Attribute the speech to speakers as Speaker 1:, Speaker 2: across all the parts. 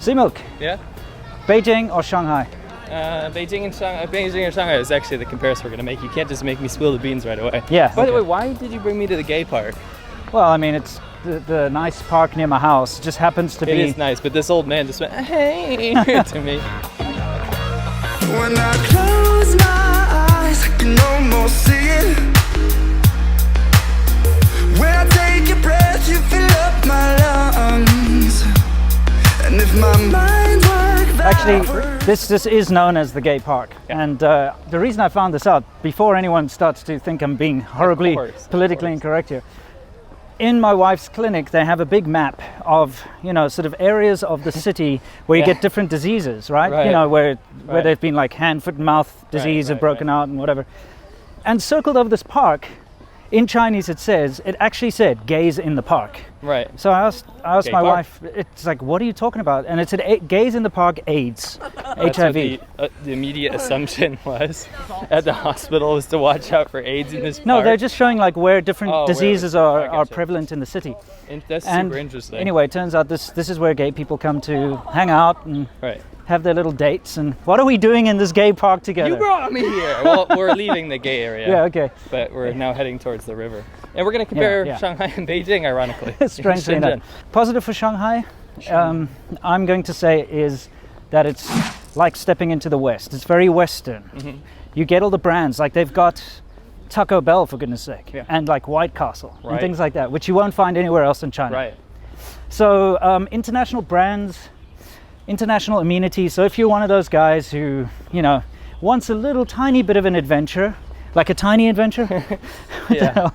Speaker 1: Simuk,
Speaker 2: Yeah?
Speaker 1: Beijing or Shanghai?
Speaker 2: Beijing and Shanghai is actually the comparison we're going to make. You can't just make me spill the beans right away.
Speaker 1: Yeah.
Speaker 2: By the way, why did you bring me to the gay park?
Speaker 1: Well, I mean, it's the nice park near my house. Just happens to be...
Speaker 2: It is nice, but this old man just went, hey, to me.
Speaker 3: When I close my eyes, I can almost see it. When I take a breath, you fill up my lungs. And if my mind worked
Speaker 1: Actually, this is known as the gay park.
Speaker 2: Yeah.
Speaker 1: And the reason I found this out, before anyone starts to think I'm being horribly politically incorrect here, in my wife's clinic, they have a big map of, sort of areas of the city where you get different diseases, right? Where they've been like hand, foot, and mouth disease have broken out and whatever. And circled over this park, in Chinese it actually said gays in the park.
Speaker 2: Right.
Speaker 1: So I asked my
Speaker 2: park.
Speaker 1: wife, it's like, what are you talking about? And it said gays in the park, AIDS,
Speaker 2: That's
Speaker 1: HIV.
Speaker 2: what the immediate assumption was at the hospital was to watch out for AIDS in this park.
Speaker 1: No, they're just showing like where different diseases are
Speaker 2: gotcha.
Speaker 1: prevalent in the city.
Speaker 2: And that's
Speaker 1: And
Speaker 2: super interesting.
Speaker 1: Anyway, it turns out this is where gay people come to hang out and have their little dates. And what are we doing in this gay park together?
Speaker 2: You brought me here. Well, we're leaving the gay area.
Speaker 1: Yeah, okay.
Speaker 2: But we're now heading towards the river. And we're going to compare Shanghai and Beijing, ironically.
Speaker 1: Strangely enough. Positive for Shanghai, I'm going to say is that it's like stepping into the West. It's very Western. Mm-hmm. You get all the brands, like they've got Taco Bell, for goodness sake, and like White Castle and things like that, which you won't find anywhere else in China.
Speaker 2: Right.
Speaker 1: So international brands, international amenities. So if you're one of those guys who, wants a little tiny bit of an adventure, like a tiny adventure. What the hell?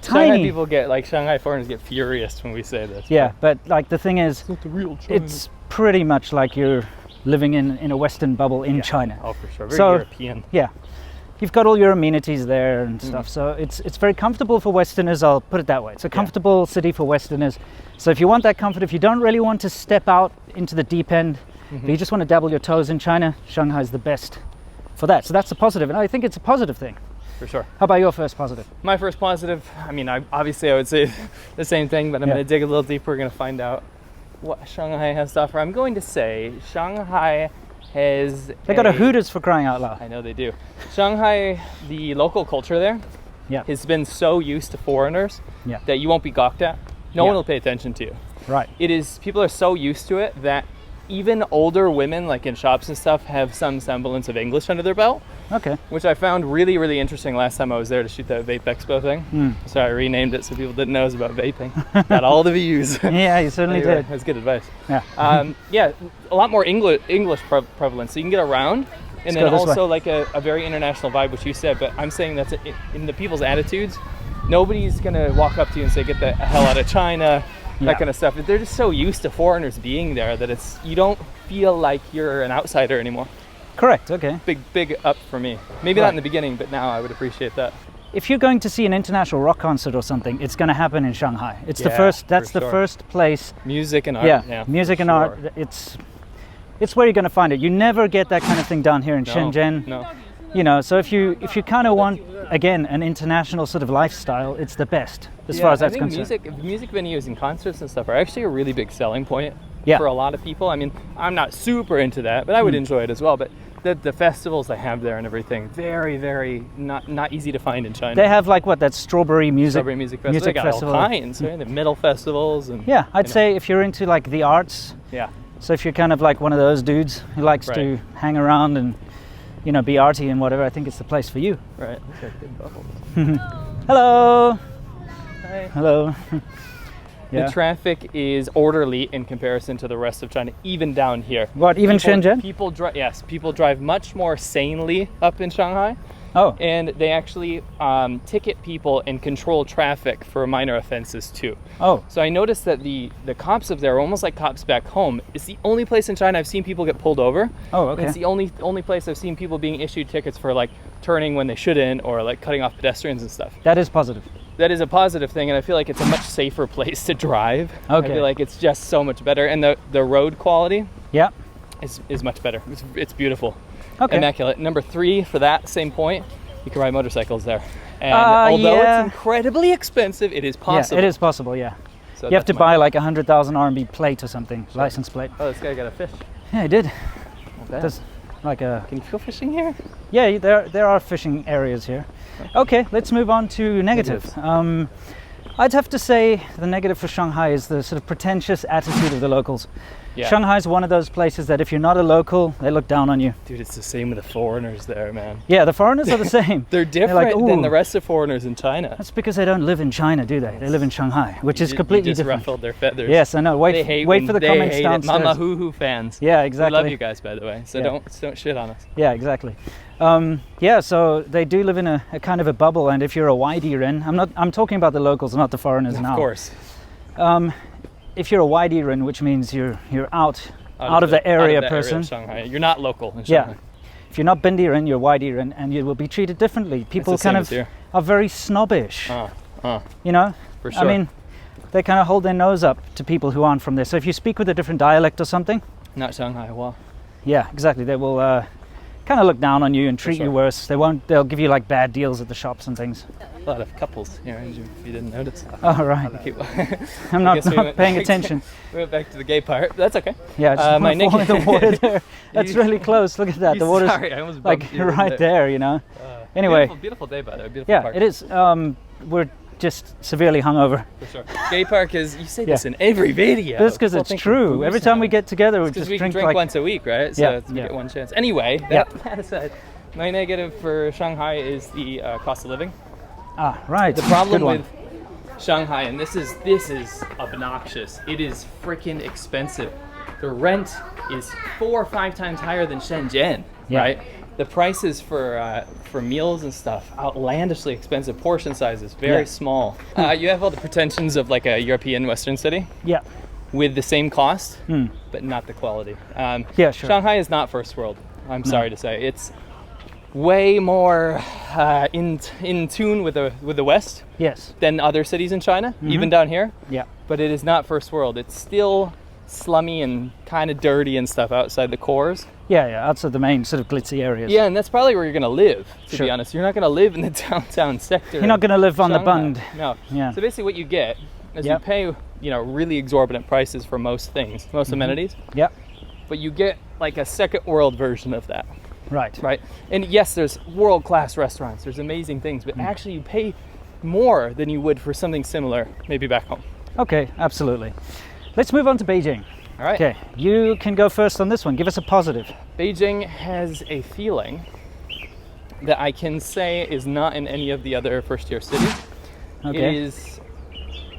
Speaker 2: Shanghai
Speaker 1: Tiny.
Speaker 2: people Shanghai foreigners get furious when we say this.
Speaker 1: Yeah, but like the thing is,
Speaker 2: It's not the real China.
Speaker 1: it's pretty much like you're living in a Western bubble in China.
Speaker 2: Oh, for sure. Very
Speaker 1: So,
Speaker 2: European.
Speaker 1: Yeah, you've got all your amenities there and stuff. So it's very comfortable for Westerners. I'll put it that way. It's a comfortable city for Westerners. So if you want that comfort, if you don't really want to step out into the deep end, but you just want to dabble your toes in China, Shanghai is the best for that. So that's a positive, and I think it's a positive thing.
Speaker 2: For sure.
Speaker 1: How about your first positive?
Speaker 2: My first positive, I mean, I would say the same thing, but I'm going to dig a little deeper. We're going to find out what Shanghai has to offer. I'm going to say Shanghai has...
Speaker 1: They got a Hooters, for crying out loud.
Speaker 2: I know they do. Shanghai, the local culture there has been so used to foreigners that you won't be gawked at. No one will pay attention to you.
Speaker 1: Right.
Speaker 2: People are so used to it that even older women, like in shops and stuff, have some semblance of English under their belt.
Speaker 1: Okay.
Speaker 2: Which I found really, really interesting last time I was there to shoot that Vape Expo thing. So I renamed it so people didn't know it was about vaping. Got all the views.
Speaker 1: Yeah, you certainly did.
Speaker 2: That's good advice.
Speaker 1: Yeah.
Speaker 2: A lot more English prevalence. So you can get around. And then also like a very international vibe, which you said. But I'm saying that's in the people's attitudes. Nobody's going to walk up to you and say, get the hell out of China. That kind of stuff. They're just so used to foreigners being there that you don't feel like you're an outsider anymore.
Speaker 1: Correct, okay.
Speaker 2: Big up for me. Maybe not in the beginning, but now I would appreciate that.
Speaker 1: If you're going to see an international rock concert or something, it's going to happen in Shanghai. It's the first. That's the first place.
Speaker 2: Music and art.
Speaker 1: Yeah, music and art. It's where you're going to find it. You never get that kind of thing down here in Shenzhen.
Speaker 2: No.
Speaker 1: So if you kind of want, again, an international sort of lifestyle, it's the best as far as that's concerned.
Speaker 2: Music venues and concerts and stuff are actually a really big selling point for a lot of people. I mean, I'm not super into that, but I would enjoy it as well. But the festivals they have there and everything, very, very not easy to find in China.
Speaker 1: They have like that Strawberry Music
Speaker 2: Festival. They got all kinds, right? The metal festivals and
Speaker 1: I'd say if you're into like the arts. Yeah. So if you're kind of like one of those dudes who likes to hang around and be arty and whatever, I think it's the place for you.
Speaker 2: Right. Okay, good bubbles.
Speaker 1: Hello.
Speaker 2: Hi.
Speaker 1: Hello.
Speaker 2: The traffic is orderly in comparison to the rest of China, even down here.
Speaker 1: What, even Shenzhen?
Speaker 2: People drive much more sanely up in Shanghai.
Speaker 1: Oh.
Speaker 2: And they actually ticket people and control traffic for minor offenses too.
Speaker 1: Oh.
Speaker 2: So I noticed that the cops up there are almost like cops back home. It's the only place in China I've seen people get pulled over.
Speaker 1: Oh, okay.
Speaker 2: It's the only place I've seen people being issued tickets for like turning when they shouldn't or like cutting off pedestrians and stuff.
Speaker 1: That is positive.
Speaker 2: That is a positive thing, and I feel like it's a much safer place to drive.
Speaker 1: Okay.
Speaker 2: I feel like it's just so much better, and the road quality is much better. It's beautiful. Okay. Immaculate. Number 3, for that same point, you can ride motorcycles there. And although it's incredibly expensive, it is possible.
Speaker 1: Yeah, it is possible, yeah.
Speaker 2: So
Speaker 1: you have to buy like 100,000 RMB plate or something, license plate.
Speaker 2: Oh, this guy got a fish.
Speaker 1: Yeah, he did.
Speaker 2: Not
Speaker 1: There's like a.
Speaker 2: Can you go fishing here?
Speaker 1: Yeah, there are fishing areas here. Okay, let's move on to negative. I'd have to say the negative for Shanghai is the sort of pretentious attitude of the locals.
Speaker 2: Yeah.
Speaker 1: Shanghai is one of those places that if you're not a local, they look down on you.
Speaker 2: Dude, it's the same with the foreigners there, man.
Speaker 1: Yeah, the foreigners are the same.
Speaker 2: They're different
Speaker 1: like,
Speaker 2: than the rest of foreigners in China.
Speaker 1: That's because they don't live in China, do they? They live in Shanghai, which is completely
Speaker 2: you just
Speaker 1: different.
Speaker 2: ruffled their feathers.
Speaker 1: Yes, I know. Wait for the comments
Speaker 2: hate
Speaker 1: downstairs.
Speaker 2: Mama Hoo fans.
Speaker 1: Yeah, exactly.
Speaker 2: We love you guys, by the way. So don't shit on us.
Speaker 1: Yeah, exactly. Yeah, so they do live in a kind of a bubble, and if you're a Waidiren, I'm talking about the locals, not the foreigners now.
Speaker 2: Of course.
Speaker 1: If you're a Waidiren, which means you're out of the area person.
Speaker 2: Area of Shanghai. You're not local in Shanghai.
Speaker 1: Yeah. If you're not Bindiren, you're Waidiren, and you will be treated differently. People kind of are very snobbish. You know?
Speaker 2: For sure.
Speaker 1: I mean, they kind of hold their nose up to people who aren't from there. So if you speak with a different dialect or something.
Speaker 2: Not Shanghai, well.
Speaker 1: Yeah, exactly. They will kind of look down on you and treat you worse. They'll give you like bad deals at the shops and things.
Speaker 2: A lot of couples here, if you didn't notice.
Speaker 1: Oh, right. I'm not paying attention.
Speaker 2: We went back to the gay part. That's okay.
Speaker 1: Yeah, just
Speaker 2: my
Speaker 1: fall in the water there. That's really close. Look at that. The water's
Speaker 2: I almost
Speaker 1: like right there, you know. Anyway.
Speaker 2: Beautiful day, by the way. Beautiful park.
Speaker 1: Yeah, it is. We're just severely hungover.
Speaker 2: For sure. Gay park is, you say this in every video.
Speaker 1: That's because it's true. Every time we get together, we just drink like
Speaker 2: once a week, right? So we get one chance. Anyway, that aside, my negative for Shanghai is the cost of living.
Speaker 1: Ah, right.
Speaker 2: The problem with Shanghai, and this is obnoxious. It is freaking expensive. The rent is 4 or 5 times higher than Shenzhen, right? The prices for meals and stuff, outlandishly expensive. Portion sizes, very small. You have all the pretensions of like a European Western city. Yeah. With the same cost, but not the quality.
Speaker 1: Yeah, sure.
Speaker 2: Shanghai is not first world. I'm sorry to say. It's way more in tune with the West. Yes. Than other cities in China, even down here. Yeah. But it is not first world. It's still slummy and kind of dirty and stuff outside the cores. Yeah, outside the main sort of glitzy areas. Yeah, and that's probably where you're going to live, to be honest. You're not going to live in the downtown sector. You're not going to live on the Bund. No. Yeah. So basically what you get is you pay, really exorbitant prices for most things, most amenities. Yep. But you get like a second world version of that. Right. Right. And yes, there's world-class restaurants. There's amazing things, but actually you pay more than you would for something similar, maybe back home. Okay, absolutely. Let's move on to Beijing. All right. Okay, you can go first on this one. Give us a positive. Beijing has a feeling that I can say is not in any of the other first-tier cities. Okay.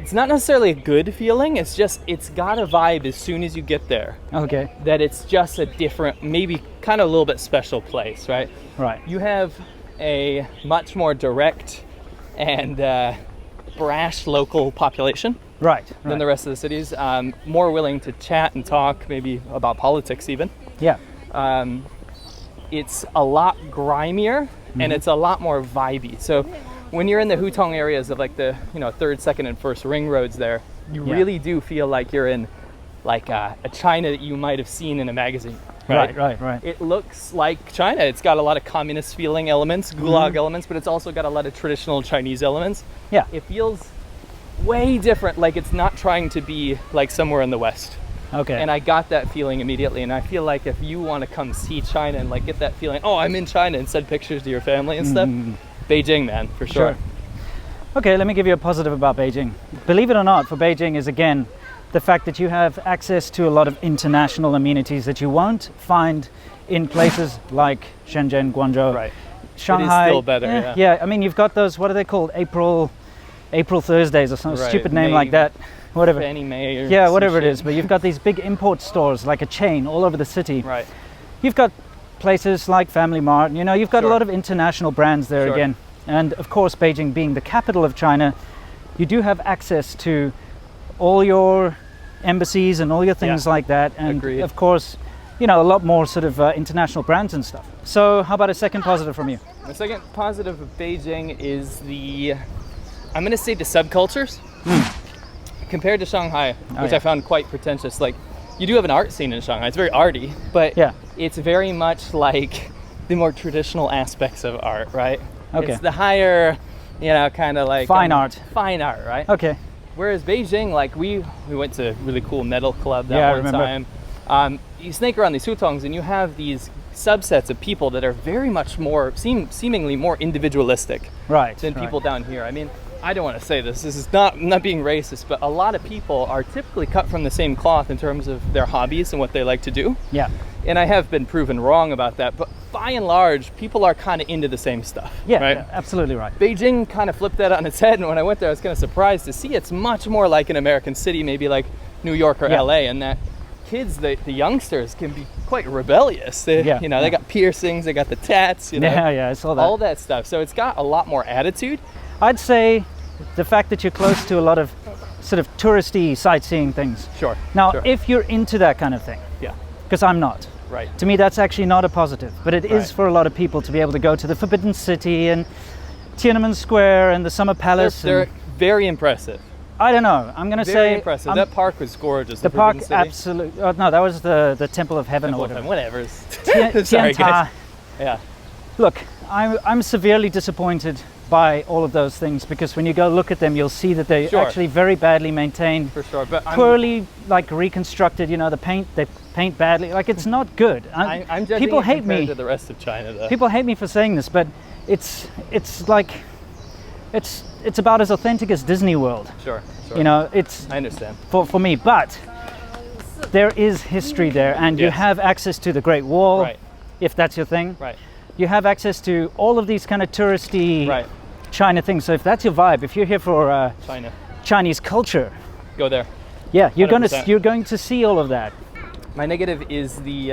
Speaker 2: It's not necessarily a good feeling. It's got a vibe as soon as you get there. Okay. That it's just a different, maybe kind of a little bit special place, right? Right. You have a much more direct and brash local population. Right. Than the rest of the cities. More willing to chat and talk, maybe about politics even. Yeah. It's a lot grimier and it's a lot more vibey. So when you're in the Hutong areas of like the 3rd, 2nd, and 1st ring roads there, you really do feel like you're in like a China that you might have seen in a magazine. Right. It looks like China. It's got a lot of communist feeling elements, gulag elements, but it's also got a lot of traditional Chinese elements. Yeah. It feels way different, like it's not trying to be like somewhere in the West. Okay. And I got that feeling immediately, and I feel like if you want to come see China and like get that feeling, oh, I'm in China, and send pictures to your family and stuff, Beijing, man, for sure. Okay, let me give you a positive about Beijing. Believe it or not, for Beijing is again the fact that you have access to a lot of international amenities that you won't find in places like Shenzhen, Guangzhou, right. Shanghai. It is still better, yeah. I mean, you've got those, what are they called, April Thursdays or some stupid name like that. Whatever. Fannie Mae or whatever it is. But you've got these big import stores, like a chain, all over the city. Right. You've got places like Family Mart. You've got a lot of international brands there again. And of course, Beijing being the capital of China, you do have access to all your embassies and all your things like that. And of course, a lot more sort of international brands and stuff. So how about a second positive from you? The second positive of Beijing is I'm going to say the subcultures. Compared to Shanghai, which I found quite pretentious. Like, you do have an art scene in Shanghai. It's very arty, but it's very much like the more traditional aspects of art, right? Okay. It's the higher, kind of like... Fine art, right? Okay. Whereas Beijing, like we went to a really cool metal club
Speaker 1: Yeah, I
Speaker 2: that one
Speaker 1: remember.
Speaker 2: time. You snake around these hutongs and you have these subsets of people that are very much more, seemingly more individualistic
Speaker 1: Right.
Speaker 2: than
Speaker 1: right.
Speaker 2: people down here. I mean, I don't want to say this. This is not being racist, but a lot of people are typically cut from the same cloth in terms of their hobbies and what they like to do.
Speaker 1: Yeah.
Speaker 2: And I have been proven wrong about that. But by and large, people are kind of into the same stuff.
Speaker 1: Yeah,
Speaker 2: right?
Speaker 1: yeah, absolutely right.
Speaker 2: Beijing kind of flipped that on its head. And when I went there, I was kind of surprised to see it's much more like an American city, maybe like New York or
Speaker 1: Yeah.
Speaker 2: LA, and that kids, the youngsters, can be quite rebellious. They,
Speaker 1: Yeah,
Speaker 2: they
Speaker 1: yeah.
Speaker 2: got piercings, they got the tats,
Speaker 1: Yeah, I saw that.
Speaker 2: all that stuff. So it's got a lot more attitude.
Speaker 1: I'd say the fact that you're close to a lot of sort of touristy sightseeing things.
Speaker 2: Sure.
Speaker 1: Now,
Speaker 2: sure.
Speaker 1: if you're into that kind of thing,
Speaker 2: Yeah.
Speaker 1: because I'm not,
Speaker 2: Right.
Speaker 1: to me that's actually not a positive, but it is
Speaker 2: Right.
Speaker 1: for a lot of people to be able to go to the Forbidden City and Tiananmen Square and the Summer Palace.
Speaker 2: They're
Speaker 1: and,
Speaker 2: very impressive.
Speaker 1: I don't know. I'm going to
Speaker 2: Very
Speaker 1: say
Speaker 2: impressive.
Speaker 1: I'm-
Speaker 2: That park was gorgeous.
Speaker 1: the park
Speaker 2: Forbidden City.
Speaker 1: absolutely. Oh, no, that was the Temple of Heaven or whatever.
Speaker 2: Whatever.
Speaker 1: Tian-
Speaker 2: Sorry,
Speaker 1: Tianta.
Speaker 2: guys. Yeah.
Speaker 1: Look, I'm severely disappointed by all of those things because when you go look at them, you'll see that they're
Speaker 2: Sure.
Speaker 1: actually very badly maintained,
Speaker 2: For sure. But
Speaker 1: poorly like reconstructed. You know, they paint badly. Like it's not good.
Speaker 2: I'm judging
Speaker 1: people
Speaker 2: it
Speaker 1: hate
Speaker 2: compared
Speaker 1: me.
Speaker 2: to the rest of China, though.
Speaker 1: People hate me for saying this, but it's like it's about as authentic as Disney World.
Speaker 2: Sure.
Speaker 1: You know, it's
Speaker 2: I understand.
Speaker 1: for me, but there is history there, and you
Speaker 2: Yes.
Speaker 1: have access to the Great Wall,
Speaker 2: Right.
Speaker 1: if that's your thing.
Speaker 2: Right.
Speaker 1: You have access to all of these kind of touristy
Speaker 2: Right.
Speaker 1: China things. So if that's your vibe, if you're here for
Speaker 2: China.
Speaker 1: Chinese culture,
Speaker 2: Go there.
Speaker 1: yeah, you're
Speaker 2: 100%.
Speaker 1: you're going to see all of that.
Speaker 2: My negative is the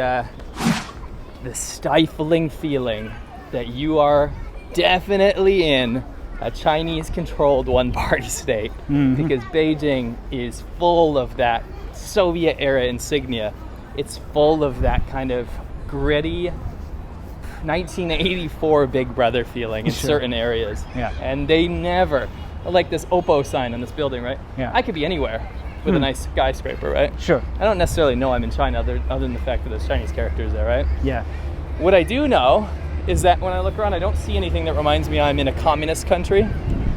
Speaker 2: stifling feeling that you are definitely in a Chinese-controlled one-party state, because Beijing is full of that Soviet-era insignia. It's full of that kind of gritty 1984 Big Brother feeling in
Speaker 1: Sure.
Speaker 2: certain areas.
Speaker 1: Yeah.
Speaker 2: And they never, like this Oppo sign on this building, right?
Speaker 1: Yeah.
Speaker 2: I could be anywhere with a nice skyscraper, right?
Speaker 1: Sure.
Speaker 2: I don't necessarily know I'm in China other than the fact that there's Chinese characters there, right?
Speaker 1: Yeah.
Speaker 2: What I do know is that when I look around, I don't see anything that reminds me I'm in a communist country.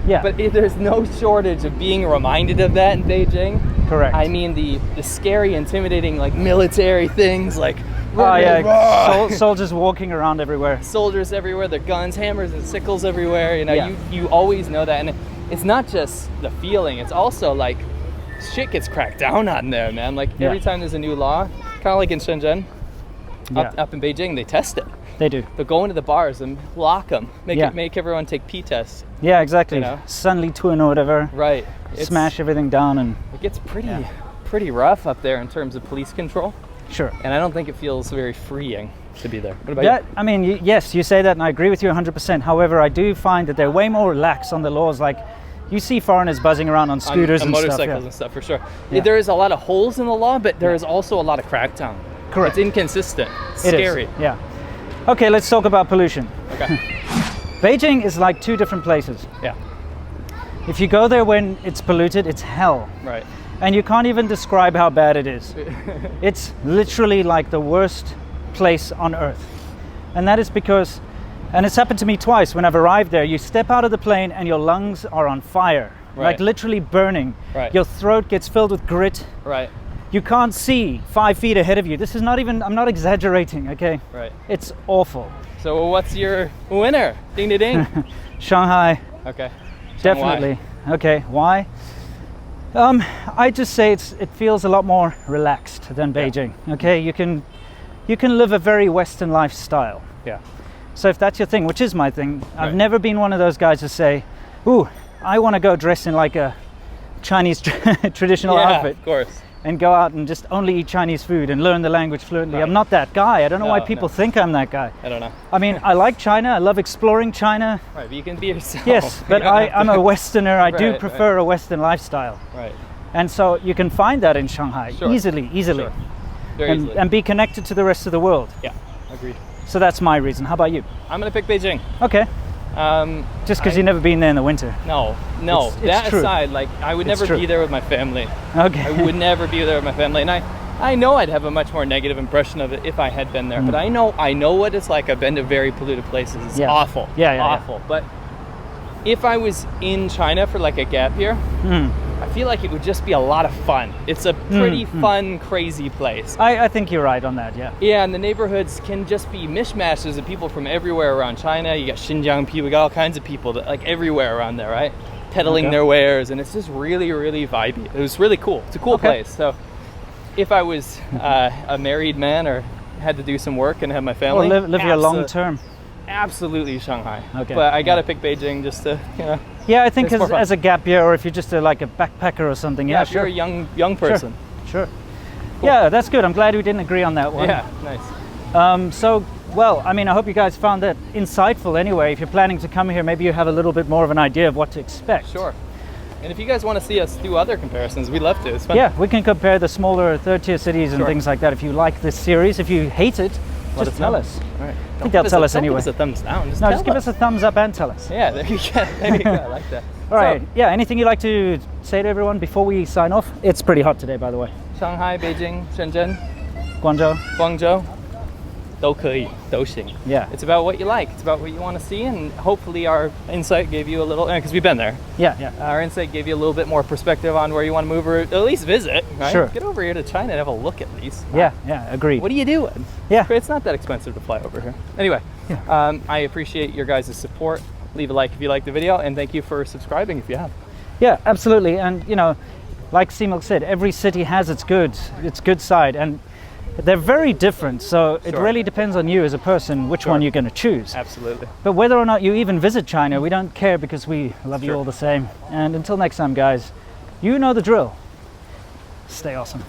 Speaker 1: Yeah.
Speaker 2: But there's no shortage of being reminded of that in Beijing.
Speaker 1: Correct.
Speaker 2: I mean, the scary, intimidating, like military things, like
Speaker 1: oh yeah, soldiers walking around everywhere.
Speaker 2: soldiers everywhere, their guns, hammers, and sickles everywhere. You know,
Speaker 1: Yeah.
Speaker 2: you always know that, and it's not just the feeling; it's also like shit gets cracked down on there, man. Like
Speaker 1: Yeah.
Speaker 2: every time there's a new law, kind of like in Shenzhen,
Speaker 1: Yeah.
Speaker 2: up in Beijing, they test it.
Speaker 1: They do.
Speaker 2: They'll go into the bars and lock them,
Speaker 1: Yeah.
Speaker 2: make everyone take pee tests.
Speaker 1: Yeah, exactly.
Speaker 2: You know?
Speaker 1: Sunli Twin or whatever.
Speaker 2: Right.
Speaker 1: Smash everything down and
Speaker 2: It gets
Speaker 1: Yeah.
Speaker 2: pretty rough up there in terms of police control,
Speaker 1: sure.
Speaker 2: and I don't think it feels very freeing to be there. What about
Speaker 1: That, I mean, yes, you say that, and I agree with you 100%. However, I do find that they're way more relaxed on the laws. Like, you see foreigners buzzing around on
Speaker 2: you?
Speaker 1: scooters
Speaker 2: on
Speaker 1: and
Speaker 2: motorcycles
Speaker 1: stuff.
Speaker 2: and stuff for sure.
Speaker 1: Yeah.
Speaker 2: There is a lot of holes in the law, but there is also a lot of crackdown.
Speaker 1: Correct.
Speaker 2: It's inconsistent. It's
Speaker 1: It is,
Speaker 2: scary.
Speaker 1: yeah. Okay, let's talk about pollution.
Speaker 2: Okay.
Speaker 1: Beijing is like two different places.
Speaker 2: Yeah.
Speaker 1: If you go there when it's polluted, it's hell.
Speaker 2: Right.
Speaker 1: And you can't even describe how bad it is. It's literally like the worst place on earth. And that is because, and it's happened to me twice when I've arrived there, you step out of the plane and your lungs are on fire,
Speaker 2: Right.
Speaker 1: like literally burning.
Speaker 2: Right.
Speaker 1: Your throat gets filled with grit.
Speaker 2: Right.
Speaker 1: You can't see 5 feet ahead of you. This is not even, I'm not exaggerating, okay?
Speaker 2: Right.
Speaker 1: It's awful.
Speaker 2: So what's your winner? Ding ding ding.
Speaker 1: Shanghai,
Speaker 2: Okay.
Speaker 1: definitely. Okay, why? I just say it feels a lot more relaxed than
Speaker 2: Yeah.
Speaker 1: Beijing. Okay, you can live a very Western lifestyle.
Speaker 2: Yeah.
Speaker 1: So if that's your thing, which is my thing, I've
Speaker 2: Right.
Speaker 1: never been one of those guys to say, "Ooh, I want to go dress in like a Chinese traditional
Speaker 2: Yeah,
Speaker 1: outfit
Speaker 2: of course.
Speaker 1: and go out and just only eat Chinese food and learn the language fluently."
Speaker 2: Right.
Speaker 1: I'm not that guy. I don't know why
Speaker 2: No,
Speaker 1: people
Speaker 2: no.
Speaker 1: think I'm that guy.
Speaker 2: I don't know.
Speaker 1: I mean, I like China. I love exploring China.
Speaker 2: Right, but you can be yourself.
Speaker 1: Yes,
Speaker 2: You
Speaker 1: but
Speaker 2: don't have to-
Speaker 1: I'm a Westerner. I do
Speaker 2: Right,
Speaker 1: prefer a Western lifestyle.
Speaker 2: Right.
Speaker 1: And so you can find that in Shanghai
Speaker 2: Sure.
Speaker 1: easily,
Speaker 2: Sure. Very easily.
Speaker 1: and be connected to the rest of the world.
Speaker 2: Yeah. Agreed.
Speaker 1: So that's my reason. How about you?
Speaker 2: I'm gonna pick Beijing.
Speaker 1: Okay, just because
Speaker 2: I-
Speaker 1: you've never been there in the winter.
Speaker 2: No.
Speaker 1: It's
Speaker 2: That
Speaker 1: true.
Speaker 2: aside, like I would
Speaker 1: It's
Speaker 2: never
Speaker 1: true.
Speaker 2: be there with my family.
Speaker 1: Okay.
Speaker 2: I would never be there with my family, and I know I'd have a much more negative impression of it if I had been there. But I know what it's like. I've been to very polluted places. It's
Speaker 1: Yeah.
Speaker 2: awful.
Speaker 1: Yeah, yeah, yeah.
Speaker 2: awful. But if I was in China for like a gap year, I feel like it would just be a lot of fun. It's a pretty fun, crazy place.
Speaker 1: I think you're right on that, yeah.
Speaker 2: Yeah, and the neighborhoods can just be mishmashes of people from everywhere around China. You got Xinjiang people, we got all kinds of people that like everywhere around there, right? Peddling their wares, and it's just really, really vibey. It was really cool. It's a cool place. So if I was a married man or had to do some work and have my family,
Speaker 1: or live here long term,
Speaker 2: absolutely Shanghai.
Speaker 1: Okay.
Speaker 2: But I gotta pick Beijing just to, you know.
Speaker 1: Yeah, I think as a gap year, or if you're just like a backpacker or something. Yeah,
Speaker 2: if you're a young person.
Speaker 1: Sure. Cool. Yeah, that's good. I'm glad we didn't agree on that one.
Speaker 2: Yeah, nice.
Speaker 1: So, well, I mean, I hope you guys found that insightful anyway. If you're planning to come here, maybe you have a little bit more of an idea of what to expect.
Speaker 2: Sure. And if you guys want to see us do other comparisons, we'd love to. It's fun.
Speaker 1: Yeah, we can compare the smaller third-tier cities and things like that. If you like this series, if you hate it, just tell us.
Speaker 2: All right.
Speaker 1: I think they'll tell us anyway.
Speaker 2: Give us a thumbs down.
Speaker 1: Just give us a thumbs up and tell us.
Speaker 2: Yeah, there you go. There you go. I like that.
Speaker 1: All right. Yeah, anything you'd like to say to everyone before we sign off? It's pretty hot today, by the way.
Speaker 2: Shanghai, Beijing, Shenzhen,
Speaker 1: Guangzhou.
Speaker 2: 都可以, 都行.
Speaker 1: Yeah.
Speaker 2: It's about what you like. It's about what you want to see, and hopefully our insight gave you a little, because we've been there.
Speaker 1: Yeah.
Speaker 2: Our insight gave you a little bit more perspective on where you want to move, or at least visit, right?
Speaker 1: Sure.
Speaker 2: Get over here to China and have a look at least.
Speaker 1: Yeah, agreed.
Speaker 2: What are you doing?
Speaker 1: Yeah.
Speaker 2: It's not that expensive to fly over here. Anyway, I appreciate your guys' support. Leave a like if you like the video, and thank you for subscribing if you have.
Speaker 1: Yeah, absolutely. And, you know, like Simil said, every city has its good side, and they're very different, so it really depends on you as a person which one you're going to choose.
Speaker 2: Absolutely.
Speaker 1: But whether or not you even visit China, we don't care because we love you all the same. And until next time, guys, you know the drill. Stay awesome.